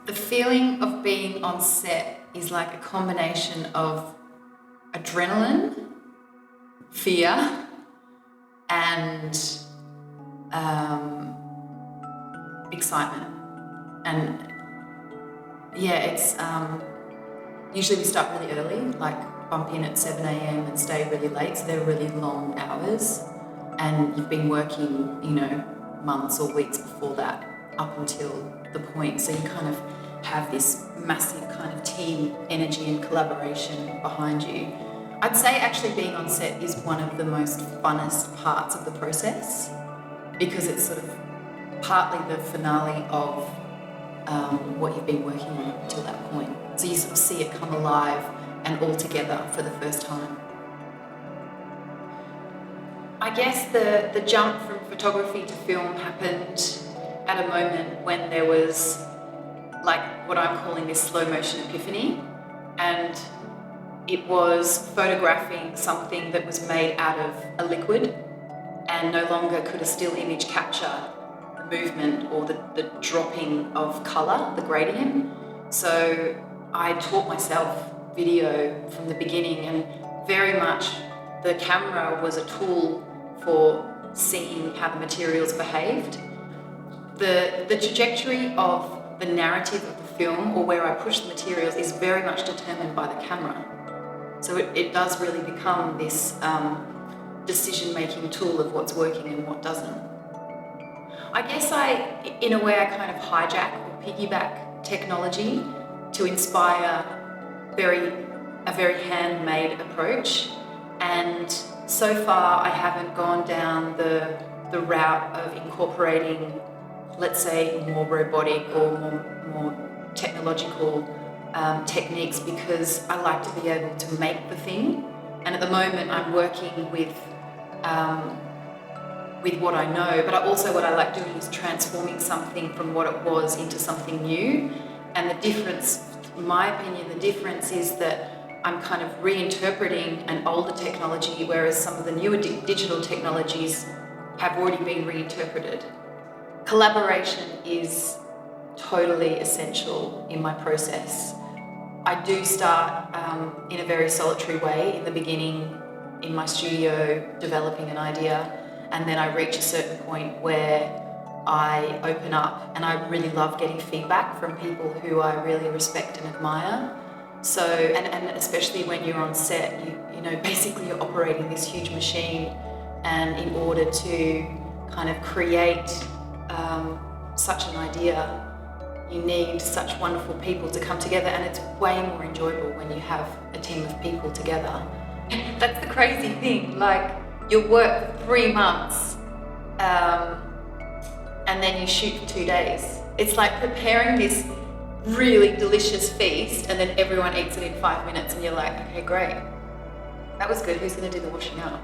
The feeling of being on set is like a combination of adrenaline, fear, and excitement. And yeah, it's usually we start really early, like bump in at 7 a.m. and stay really late, so they're really long hours, and you've been working, you know, months or weeks before that up until the point, so you kind of have this massive kind of team energy and collaboration behind you. I'd say actually being on set is one of the most funnest parts of the process, because it's sort of partly the finale of what you've been working on up until that point. So you sort of see it come alive and all together for the first time. I guess the jump from photography to film happened at a moment when there was like what I'm calling this slow motion epiphany, and it was photographing something that was made out of a liquid and no longer could a still image capture the movement or the dropping of colour, the gradient. So I taught myself video from the beginning, and very much the camera was a tool for seeing how the materials behaved. The trajectory of the narrative of the film, or where I push the materials, is very much determined by the camera. So it does really become this decision-making tool of what's working and what doesn't. I guess in a way, I kind of hijack or piggyback technology to inspire a very handmade approach. And so far, I haven't gone down the route of incorporating, let's say, more robotic or more technological techniques, because I like to be able to make the thing. And at the moment, I'm working with what I know, but also what I like doing is transforming something from what it was into something new. And the difference, in my opinion, the difference is that I'm kind of reinterpreting an older technology, whereas some of the newer digital technologies have already been reinterpreted. Collaboration is totally essential in my process. I do start in a very solitary way in the beginning in my studio developing an idea, and then I reach a certain point where I open up, and I really love getting feedback from people who I really respect and admire. So, and especially when you're on set, you know, basically you're operating this huge machine, and in order to kind of create such an idea, you need such wonderful people to come together, and it's way more enjoyable when you have a team of people together. That's the crazy thing, like you'll work for 3 months and then you shoot for 2 days. It's like preparing this really delicious feast and then everyone eats it in 5 minutes and you're like, okay, great. That was good, who's gonna do the washing up?